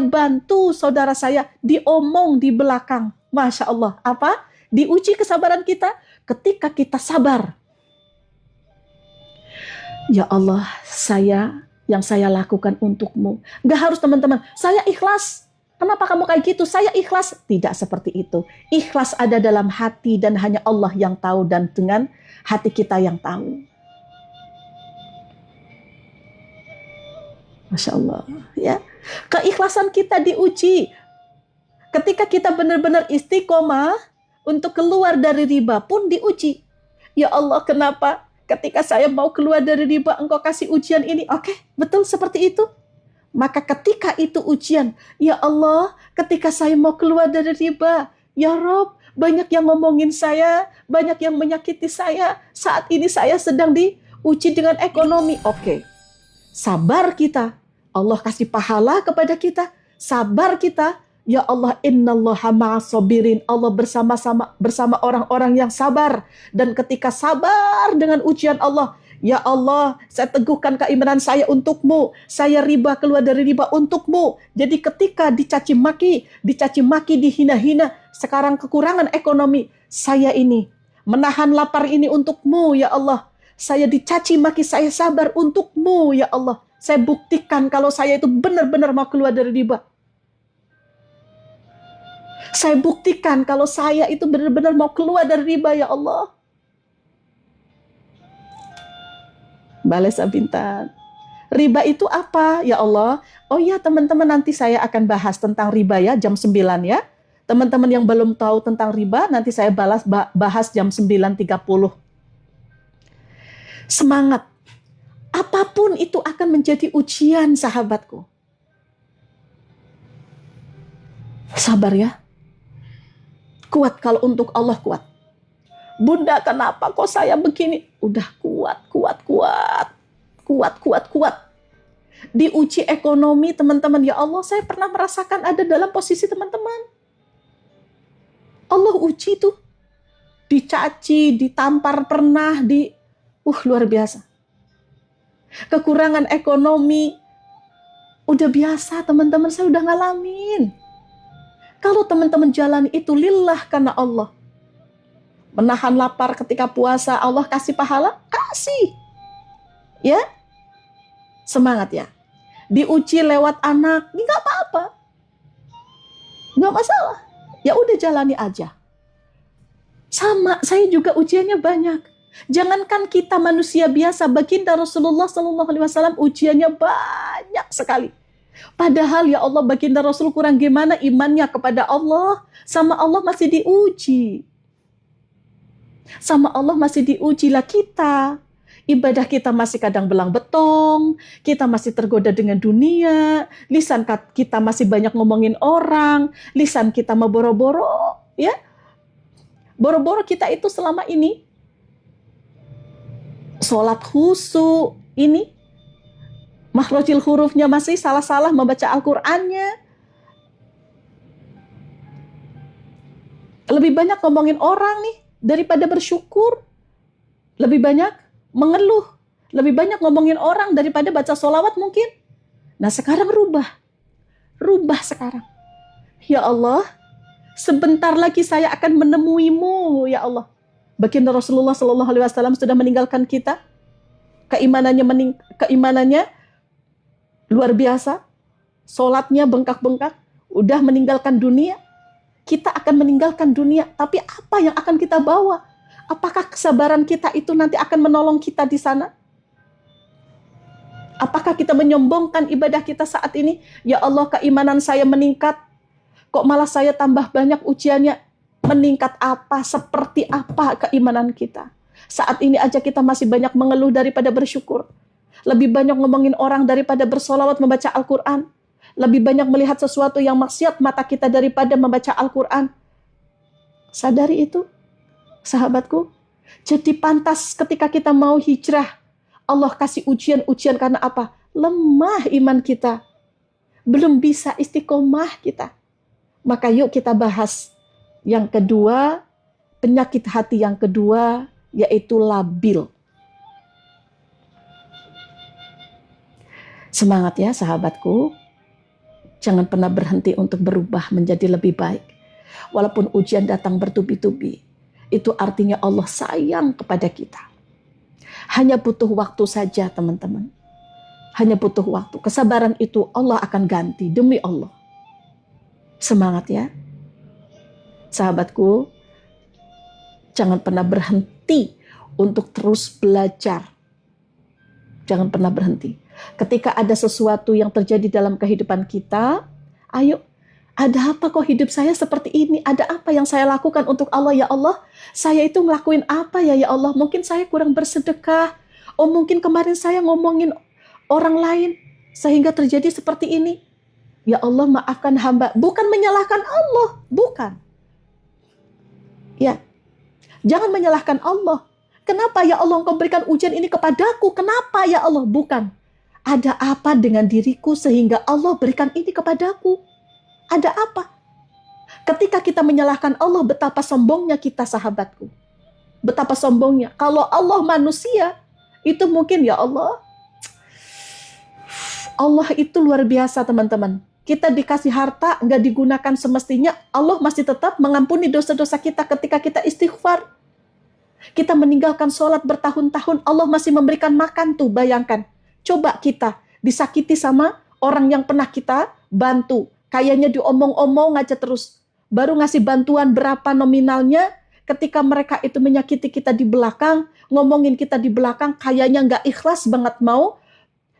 bantu saudara saya diomong di belakang. Masya Allah. Apa? Diuji kesabaran kita ketika kita sabar. Ya Allah, yang saya lakukan untukmu. Gak harus teman-teman, saya ikhlas. Kenapa kamu kayak gitu? Saya ikhlas. Tidak seperti itu. Ikhlas ada dalam hati dan hanya Allah yang tahu dan dengan hati kita yang tahu. Masya Allah. Ya. Keikhlasan kita diuji. Ketika kita benar-benar istiqomah untuk keluar dari riba pun diuji. Ya Allah, kenapa? Ketika saya mau keluar dari riba, engkau kasih ujian ini. Oke, betul seperti itu. Maka ketika itu ujian, ya Allah, ketika saya mau keluar dari riba, ya Rob, banyak yang ngomongin saya, banyak yang menyakiti saya. Saat ini saya sedang diuji dengan ekonomi. Oke, sabar kita. Allah kasih pahala kepada kita. Sabar kita. Ya Allah, innallaha ma'as-sabirin. Allah bersama orang-orang yang sabar. Dan ketika sabar dengan ujian Allah, ya Allah, saya teguhkan keimanan saya untukmu. Saya keluar dari riba untukmu. Jadi ketika dicaci maki, dihina-hina, sekarang kekurangan ekonomi, saya ini menahan lapar ini untukmu, ya Allah. Saya dicaci maki, saya sabar untukmu, ya Allah. Saya buktikan kalau saya itu benar-benar mau keluar dari riba. Saya buktikan kalau saya itu benar-benar mau keluar dari riba, ya Allah. Balas bintang. Riba itu apa, ya Allah? Oh ya teman-teman, nanti saya akan bahas tentang riba ya, jam 9 ya. Teman-teman yang belum tahu tentang riba, nanti saya bahas jam 9.30. Semangat. Apapun itu akan menjadi ujian, sahabatku. Sabar ya. Kuat kalau untuk Allah, kuat. Bunda, kenapa kok saya begini? Udah kuat. Diuji ekonomi, teman-teman. Ya Allah, saya pernah merasakan ada dalam posisi teman-teman. Allah uji tuh. Dicaci, ditampar pernah, luar biasa. Kekurangan ekonomi. Udah biasa, teman-teman, saya udah ngalamin. Kalau teman-teman jalani itu lillah karena Allah. Menahan lapar ketika puasa, Allah kasih pahala? Kasih. Ya, semangat ya. Diuji lewat anak, nggak apa-apa. Nggak masalah. Ya udah jalani aja. Sama, saya juga ujiannya banyak. Jangankan kita manusia biasa, baginda Rasulullah SAW ujiannya banyak sekali. Padahal ya Allah, baginda Rasul kurang gimana imannya kepada Allah. Sama Allah masih diuji. Sama Allah masih diuji lah kita. Ibadah kita masih kadang belang betong. Kita masih tergoda dengan dunia. Lisan kita masih banyak ngomongin orang. Lisan kita mau boro-boro. Ya, boro-boro kita itu selama ini. Sholat khusyuk ini. Makhrajil hurufnya masih salah-salah membaca Al-Qur'annya. Lebih banyak ngomongin orang nih daripada bersyukur. Lebih banyak mengeluh. Lebih banyak ngomongin orang daripada baca sholawat mungkin. Nah sekarang rubah sekarang. Ya Allah, sebentar lagi saya akan menemuimu, ya Allah. Baginda Rasulullah SAW sudah meninggalkan kita. Keimanannya luar biasa, sholatnya bengkak-bengkak, udah meninggalkan dunia. Kita akan meninggalkan dunia, tapi apa yang akan kita bawa? Apakah kesabaran kita itu nanti akan menolong kita di sana? Apakah kita menyombongkan ibadah kita saat ini? Ya Allah, keimanan saya meningkat, kok malah saya tambah banyak ujiannya? Meningkat apa? Seperti apa keimanan kita? Saat ini aja kita masih banyak mengeluh daripada bersyukur. Lebih banyak ngomongin orang daripada bersolawat membaca Al-Quran. Lebih banyak melihat sesuatu yang maksiat mata kita daripada membaca Al-Quran. Sadari itu, sahabatku. Jadi pantas ketika kita mau hijrah, Allah kasih ujian-ujian karena apa? Lemah iman kita. Belum bisa istiqomah kita. Maka yuk kita bahas yang kedua, penyakit hati yang kedua, yaitu labil. Semangat ya sahabatku. Jangan pernah berhenti untuk berubah menjadi lebih baik. Walaupun ujian datang bertubi-tubi, itu artinya Allah sayang kepada kita. Hanya butuh waktu saja, teman-teman. Hanya butuh waktu. Kesabaran itu Allah akan ganti demi Allah. Semangat ya. Sahabatku, jangan pernah berhenti untuk terus belajar. Jangan pernah berhenti. Ketika ada sesuatu yang terjadi dalam kehidupan kita, ayo, ada apa kok hidup saya seperti ini? Ada apa yang saya lakukan untuk Allah? Ya Allah, saya itu ngelakuin apa ya Allah? Mungkin saya kurang bersedekah. Oh, mungkin kemarin saya ngomongin orang lain sehingga terjadi seperti ini. Ya Allah, maafkan hamba. Bukan menyalahkan Allah, bukan. Ya, jangan menyalahkan Allah. Kenapa ya Allah engkau berikan ujian ini kepadaku? Kenapa ya Allah? Bukan. Ada apa dengan diriku sehingga Allah berikan ini kepadaku? Ada apa? Ketika kita menyalahkan Allah, betapa sombongnya kita, sahabatku. Betapa sombongnya. Kalau Allah manusia, itu mungkin ya Allah. Allah itu luar biasa, teman-teman. Kita dikasih harta, nggak digunakan semestinya, Allah masih tetap mengampuni dosa-dosa kita ketika kita istighfar. Kita meninggalkan sholat bertahun-tahun, Allah masih memberikan makan tuh, bayangkan. Coba kita disakiti sama orang yang pernah kita bantu. Kayaknya diomong-omong aja terus. Baru ngasih bantuan berapa nominalnya, ketika mereka itu menyakiti kita di belakang, ngomongin kita di belakang, kayaknya nggak ikhlas banget mau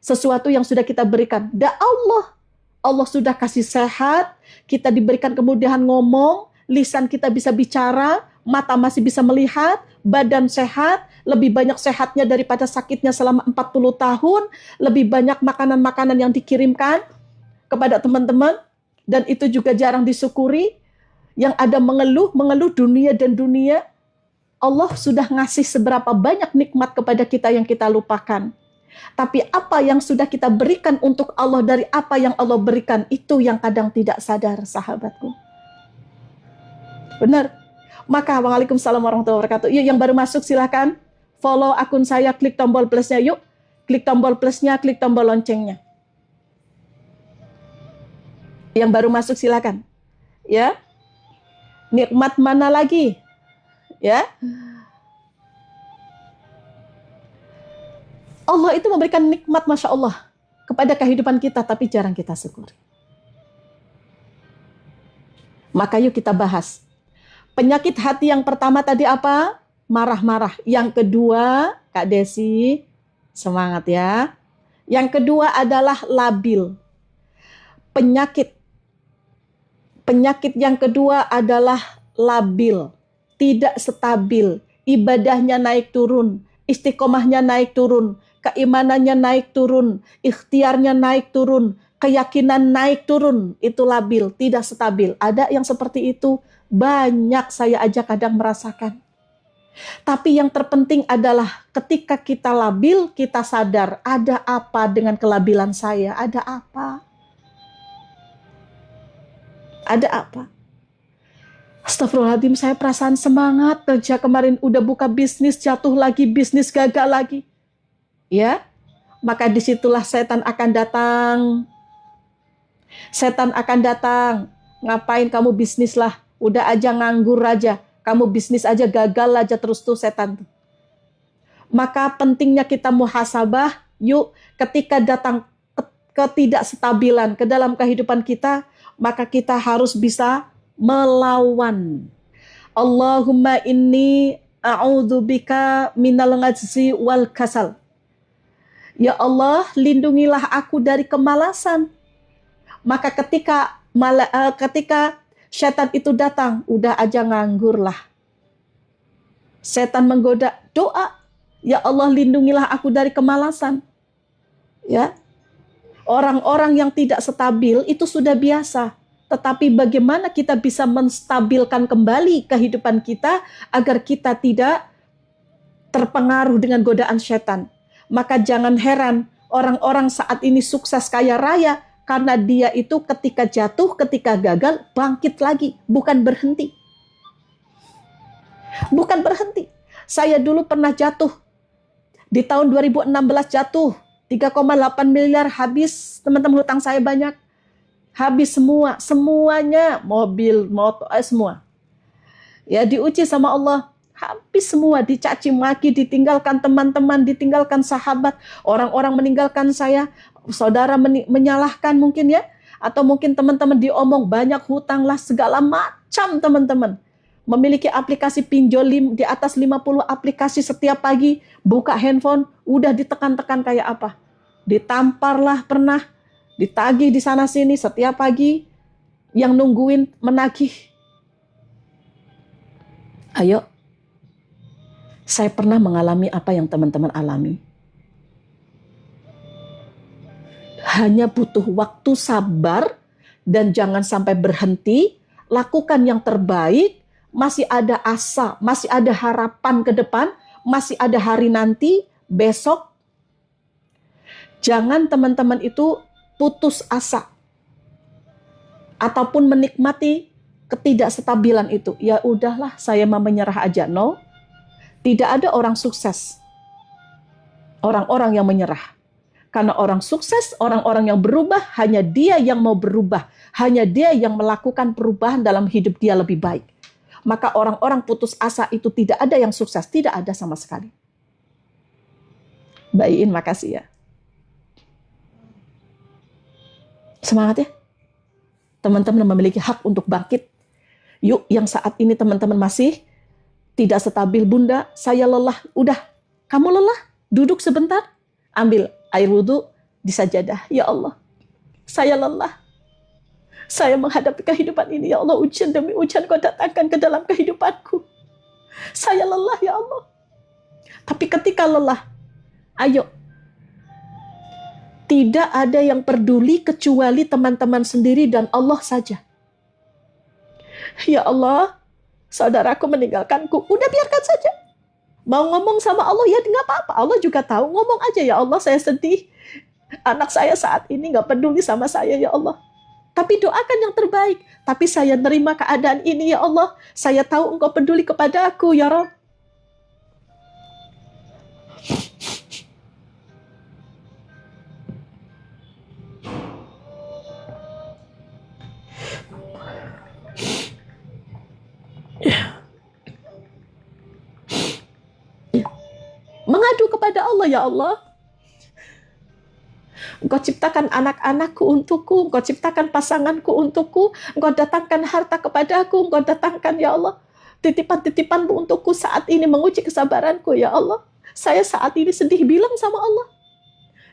sesuatu yang sudah kita berikan. Allah sudah kasih sehat, kita diberikan kemudahan ngomong, lisan kita bisa bicara, mata masih bisa melihat, badan sehat, lebih banyak sehatnya daripada sakitnya selama 40 tahun, lebih banyak makanan-makanan yang dikirimkan kepada teman-teman, dan itu juga jarang disyukuri. Yang ada mengeluh dunia dan dunia. Allah sudah ngasih seberapa banyak nikmat kepada kita yang kita lupakan. Tapi apa yang sudah kita berikan untuk Allah dari apa yang Allah berikan, itu yang kadang tidak sadar, sahabatku. Benar. Maka waalaikumsalam warahmatullahi wabarakatuh. Yuk yang baru masuk silakan follow akun saya, klik tombol plusnya yuk. Klik tombol plusnya, klik tombol loncengnya. Yang baru masuk silakan. Ya. Nikmat mana lagi? Ya. Allah itu memberikan nikmat, Masya Allah, kepada kehidupan kita, tapi jarang kita syukuri. Maka yuk kita bahas. Penyakit hati yang pertama tadi apa? Marah-marah. Yang kedua, Kak Desi, semangat ya. Yang kedua adalah labil. Penyakit yang kedua adalah labil. Tidak stabil. Ibadahnya naik turun. Istiqomahnya naik turun. Keimanannya naik turun. Ikhtiarnya naik turun. Keyakinan naik turun. Itu labil, tidak stabil. Ada yang seperti itu. Banyak, saya aja kadang merasakan. Tapi yang terpenting adalah ketika kita labil, kita sadar ada apa dengan kelabilan saya, ada apa? Ada apa? Astagfirullahaladzim, saya perasaan semangat kerja kemarin, udah buka bisnis, jatuh lagi, bisnis gagal lagi. Ya, maka disitulah setan akan datang. Setan akan datang. Ngapain kamu bisnis lah? Udah aja nganggur aja. Kamu bisnis aja gagal aja terus tuh setan. Maka pentingnya kita muhasabah. Yuk, ketika datang ketidakstabilan ke dalam kehidupan kita, maka kita harus bisa melawan. Allahumma inni a'udzubika minal ghazzi wal kasal. Ya Allah, lindungilah aku dari kemalasan. Maka ketika setan itu datang, udah aja nganggur lah. Setan menggoda, doa, ya Allah lindungilah aku dari kemalasan. Ya, orang-orang yang tidak stabil itu sudah biasa. Tetapi bagaimana kita bisa menstabilkan kembali kehidupan kita agar kita tidak terpengaruh dengan godaan setan. Maka jangan heran orang-orang saat ini sukses kaya raya, karena dia itu ketika jatuh, ketika gagal, bangkit lagi, bukan berhenti. Bukan berhenti. Saya dulu pernah jatuh. Di tahun 2016 jatuh. 3,8 miliar habis, teman-teman, hutang saya banyak. Habis semua, semuanya, mobil, motor, semua. Ya, diuji sama Allah. Habis semua, dicaci maki, ditinggalkan teman-teman, ditinggalkan sahabat, orang-orang meninggalkan saya, saudara menyalahkan mungkin ya, atau mungkin teman-teman diomong banyak hutang lah, segala macam teman-teman. Memiliki aplikasi pinjol di atas 50 aplikasi setiap pagi, buka handphone, udah ditekan-tekan kayak apa. Ditampar lah pernah, ditagih di sana sini setiap pagi, yang nungguin menagih. Ayo, saya pernah mengalami apa yang teman-teman alami. Hanya butuh waktu sabar dan jangan sampai berhenti, lakukan yang terbaik, masih ada asa, masih ada harapan ke depan, masih ada hari nanti, besok. Jangan teman-teman itu putus asa ataupun menikmati ketidakstabilan itu. Ya udahlah, saya mau menyerah aja. No. Tidak ada orang sukses. Orang-orang yang menyerah. Karena orang sukses, orang-orang yang berubah, hanya dia yang mau berubah. Hanya dia yang melakukan perubahan dalam hidup dia lebih baik. Maka orang-orang putus asa itu tidak ada yang sukses. Tidak ada sama sekali. Mbak Iin, makasih ya. Semangat ya. Teman-teman memiliki hak untuk bangkit. Yuk, yang saat ini teman-teman masih tidak stabil, Bunda, saya lelah. Udah, kamu lelah? Duduk sebentar, ambil air wudhu di sajadah. Ya Allah, saya lelah. Saya menghadapi kehidupan ini, ya Allah, ujian demi ujian Kau datangkan ke dalam kehidupanku. Saya lelah, ya Allah. Tapi ketika lelah, ayo. Tidak ada yang peduli kecuali teman-teman sendiri dan Allah saja. Ya Allah, saudaraku meninggalkanku. Udah biarkan saja. Mau ngomong sama Allah, ya nggak apa-apa. Allah juga tahu, ngomong aja, ya Allah saya sedih. Anak saya saat ini nggak peduli sama saya, ya Allah. Tapi doakan yang terbaik. Tapi saya nerima keadaan ini, ya Allah. Saya tahu Engkau peduli kepada aku, ya Rabb. Mengadu kepada Allah, ya Allah. Engkau ciptakan anak-anakku untukku, Engkau ciptakan pasanganku untukku, Engkau datangkan harta kepadaku, Engkau datangkan, ya Allah, titipan-titipanmu untukku saat ini menguji kesabaranku, ya Allah. Saya saat ini sedih, bilang sama Allah,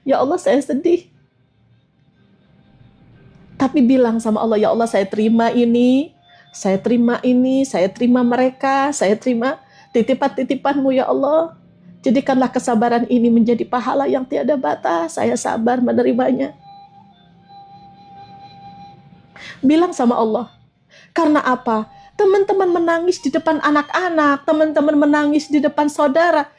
ya Allah saya sedih. Tapi bilang sama Allah, ya Allah saya terima ini, saya terima ini, saya terima mereka, saya terima titipan-titipanmu, ya Allah. Jadikanlah kesabaran ini menjadi pahala yang tiada batas. Saya sabar menerimanya. Bilang sama Allah. Karena apa? Teman-teman menangis di depan anak-anak. Teman-teman menangis di depan saudara.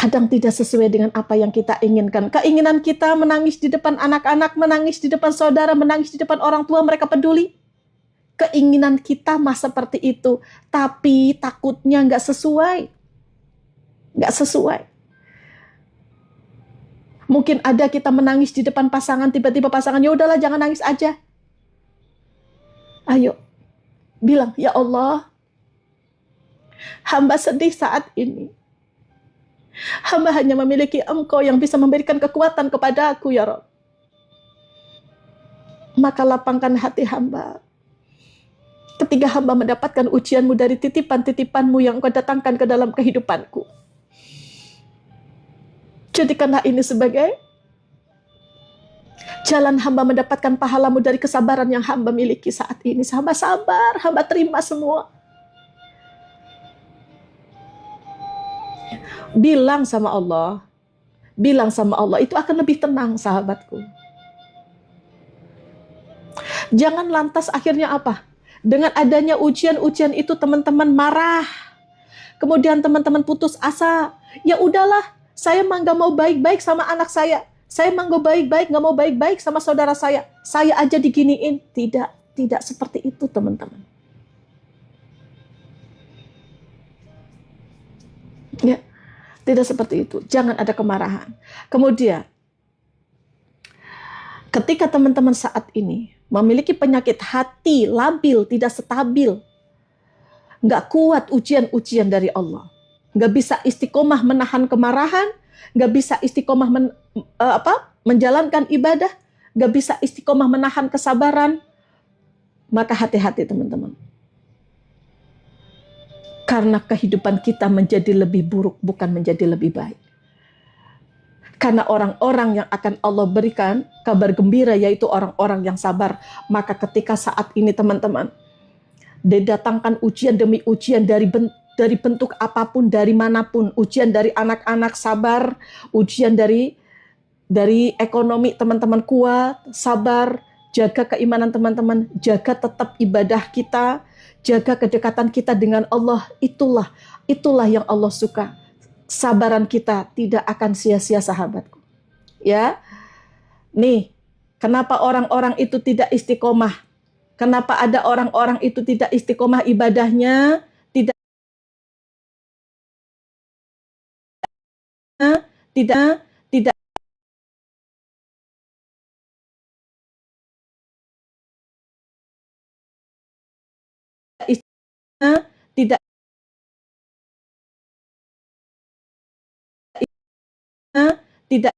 Kadang tidak sesuai dengan apa yang kita inginkan. Keinginan kita menangis di depan anak-anak, menangis di depan saudara, menangis di depan orang tua, mereka peduli. Keinginan kita mah seperti itu. Tapi takutnya nggak sesuai. Nggak sesuai. Mungkin ada kita menangis di depan pasangan, tiba-tiba pasangan, ya udahlah jangan nangis aja. Ayo, bilang, ya Allah, hamba sedih saat ini. Hamba hanya memiliki Engkau yang bisa memberikan kekuatan kepada aku, ya Rabb. Maka lapangkan hati hamba. Ketika hamba mendapatkan ujianmu dari titipan-titipanmu yang Engkau datangkan ke dalam kehidupanku. Jadikanlah ini sebagai jalan hamba mendapatkan pahalamu dari kesabaran yang hamba miliki saat ini. Hamba sabar, hamba terima semua. Bilang sama Allah, itu akan lebih tenang, sahabatku. Jangan lantas akhirnya apa? Dengan adanya ujian-ujian itu teman-teman marah. Kemudian teman-teman putus asa. Ya udahlah, saya mah gak mau baik-baik sama anak saya. Saya mah gak mau baik-baik sama saudara saya. Saya aja diginiin. Tidak seperti itu, teman-teman. Ya, tidak seperti itu. Jangan ada kemarahan. Kemudian, Ketika teman-teman saat ini memiliki penyakit hati labil, tidak stabil, nggak kuat ujian-ujian dari Allah, nggak bisa istiqomah menahan kemarahan, nggak bisa istiqomah menjalankan ibadah, nggak bisa istiqomah menahan kesabaran, maka hati-hati teman-teman. Karena kehidupan kita menjadi lebih buruk, bukan menjadi lebih baik. Karena orang-orang yang akan Allah berikan kabar gembira, yaitu orang-orang yang sabar. Maka ketika saat ini teman-teman, didatangkan ujian demi ujian dari bentuk apapun, dari manapun, ujian dari anak-anak sabar, ujian dari ekonomi teman-teman kuat, sabar, jaga keimanan teman-teman, jaga tetap ibadah kita, jaga kedekatan kita dengan Allah. Itulah yang Allah suka. Sabaran kita tidak akan sia-sia sahabatku. Ya. Nih, kenapa orang-orang itu tidak istiqomah? Kenapa ada orang-orang itu tidak istiqomah ibadahnya? Tidak tidak tidak istiqomah, tidak tidak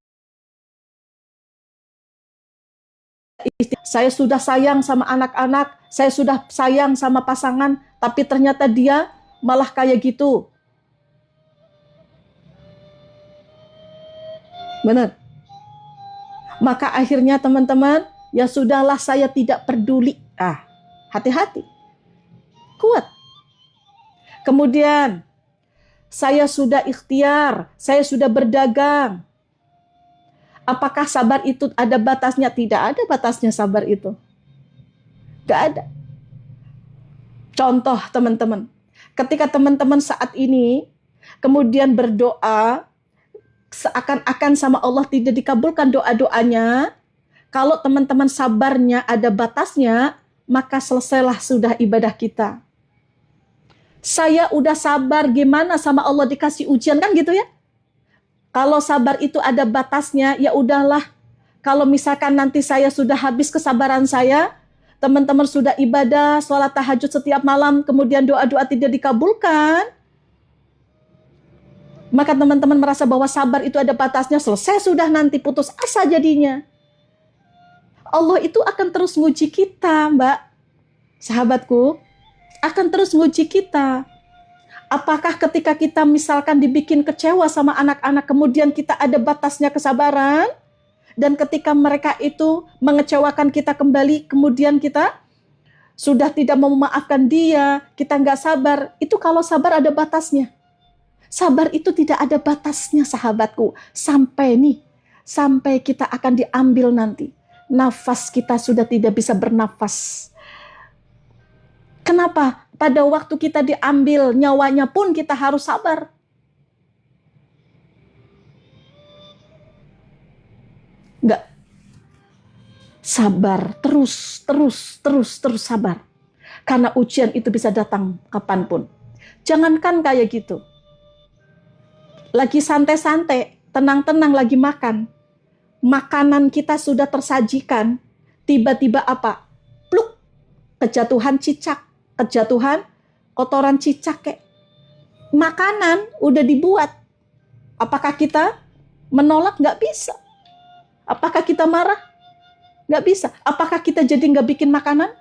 saya sudah sayang sama anak-anak, saya sudah sayang sama pasangan, tapi ternyata dia malah kayak gitu. Benar. Maka akhirnya teman-teman, ya sudahlah, saya tidak peduli. Hati-hati. Kuat. Kemudian, saya sudah ikhtiar, saya sudah berdagang. Apakah sabar itu ada batasnya? Tidak ada batasnya sabar itu. Gak ada. Contoh teman-teman, ketika teman-teman saat ini kemudian berdoa, seakan-akan sama Allah tidak dikabulkan doa-doanya, kalau teman-teman sabarnya ada batasnya, maka selesailah sudah ibadah kita. Saya udah sabar, gimana sama Allah dikasih ujian, kan gitu ya? Kalau sabar itu ada batasnya, ya udahlah. Kalau misalkan nanti saya sudah habis kesabaran saya, teman-teman sudah ibadah, sholat tahajud setiap malam, kemudian doa-doa tidak dikabulkan, maka teman-teman merasa bahwa sabar itu ada batasnya, selesai sudah, nanti putus asa jadinya. Allah itu akan terus nguji kita, Mbak, sahabatku, akan terus nguji kita. Apakah ketika kita misalkan dibikin kecewa sama anak-anak, kemudian kita ada batasnya kesabaran, dan ketika mereka itu mengecewakan kita kembali, kemudian kita sudah tidak mau memaafkan dia, kita nggak sabar. Itu kalau sabar ada batasnya. Sabar itu tidak ada batasnya, sahabatku. Sampai kita akan diambil nanti. Nafas kita sudah tidak bisa bernafas. Kenapa? Pada waktu kita diambil nyawanya pun kita harus sabar. Enggak. Sabar, terus sabar. Karena ujian itu bisa datang kapanpun. Jangankan kayak gitu. Lagi santai-santai, tenang-tenang lagi makan. Makanan kita sudah tersajikan, tiba-tiba apa? Pluk, kejatuhan cicak, kejatuhan kotoran cicak kayak. Makanan udah dibuat. Apakah kita menolak? Nggak bisa. Apakah kita marah? Nggak bisa. Apakah kita jadi nggak bikin makanan?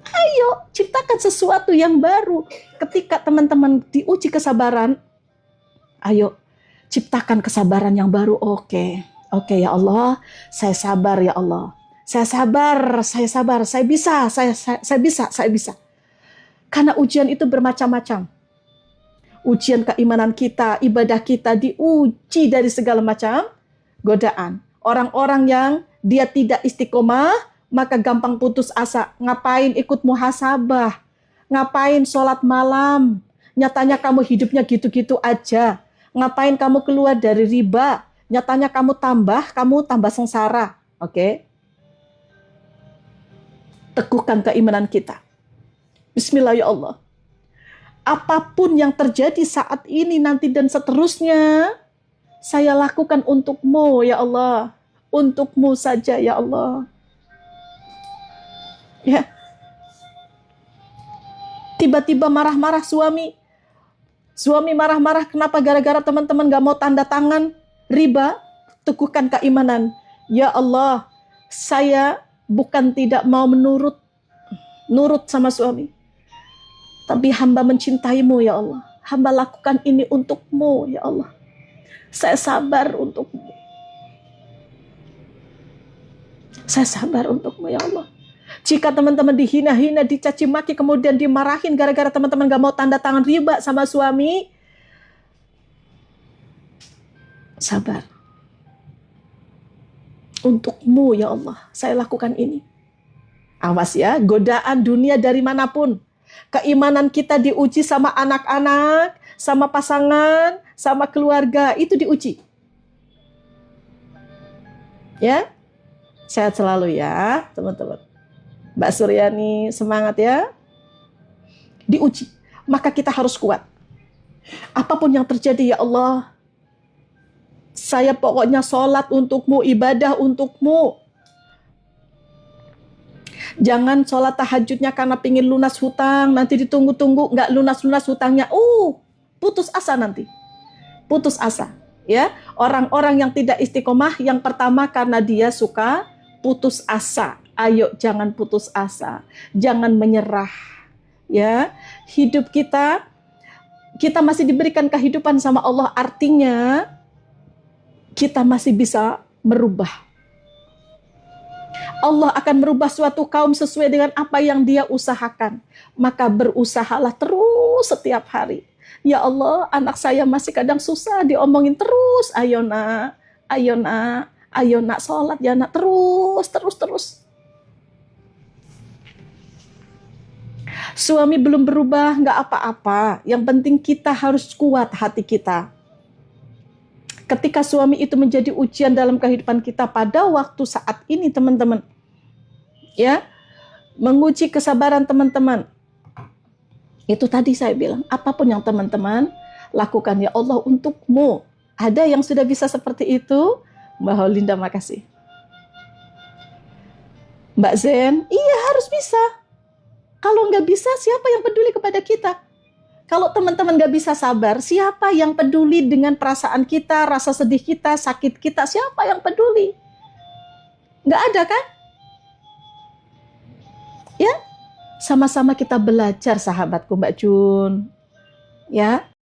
Ayo, ciptakan sesuatu yang baru. Ketika teman-teman diuji kesabaran, ayo, ciptakan kesabaran yang baru. Oke ya Allah, saya sabar ya Allah. Saya sabar, saya bisa. Karena ujian itu bermacam-macam. Ujian keimanan kita, ibadah kita diuji dari segala macam godaan. Orang-orang yang dia tidak istiqomah, maka gampang putus asa. Ngapain ikut muhasabah? Ngapain sholat malam? Nyatanya kamu hidupnya gitu-gitu aja. Ngapain kamu keluar dari riba? Nyatanya kamu tambah sengsara. Oke? Teguhkan keimanan kita. Bismillah ya Allah. Apapun yang terjadi saat ini, nanti dan seterusnya, saya lakukan untukmu ya Allah. Untuk-Mu saja ya Allah. Ya. Tiba-tiba marah-marah suami. Suami marah-marah kenapa? Gara-gara teman-teman gak mau tanda tangan riba. Teguhkan keimanan. Ya Allah, saya bukan tidak mau nurut sama suami. Tapi hamba mencintai-Mu ya Allah. Hamba lakukan ini untuk-Mu ya Allah. Saya sabar untuk-Mu. Saya sabar untuk-Mu ya Allah. Jika teman-teman dihina-hina, dicaci maki, kemudian dimarahin gara-gara teman-teman gak mau tanda tangan riba sama suami, sabar. Untuk-Mu ya Allah, saya lakukan ini. Awas ya, godaan dunia dari manapun. Keimanan kita diuji sama anak-anak, sama pasangan, sama keluarga, itu diuji. Ya, sehat selalu ya teman-teman. Mbak Suryani semangat ya. Diuji, maka kita harus kuat. Apapun yang terjadi ya Allah, saya pokoknya sholat untuk-Mu, ibadah untuk-Mu. Jangan sholat tahajudnya karena pingin lunas hutang, nanti ditunggu-tunggu nggak lunas-lunas hutangnya, putus asa nanti. Putus asa. Ya, orang-orang yang tidak istiqomah, yang pertama karena dia suka putus asa. Ayo jangan putus asa, jangan menyerah. Ya, hidup kita masih diberikan kehidupan sama Allah, artinya kita masih bisa merubah. Allah akan merubah suatu kaum sesuai dengan apa yang Dia usahakan. Maka berusahalah terus setiap hari. Ya Allah, anak saya masih kadang susah diomongin terus. Ayo nak, ayo nak, ayo nak sholat ya nak, terus. Suami belum berubah, nggak apa-apa. Yang penting kita harus kuat hati kita. Ketika suami itu menjadi ujian dalam kehidupan kita pada waktu saat ini teman-teman, ya, menguji kesabaran teman-teman. Itu tadi saya bilang, apapun yang teman-teman lakukan ya Allah untuk-Mu. Ada yang sudah bisa seperti itu? Mbak Holinda makasih. Mbak Zen, iya harus bisa. Kalau nggak bisa, siapa yang peduli kepada kita? Kalau teman-teman gak bisa sabar, siapa yang peduli dengan perasaan kita, rasa sedih kita, sakit kita? Siapa yang peduli? Gak ada kan? Ya, sama-sama kita belajar sahabatku Mbak Jun. Ya,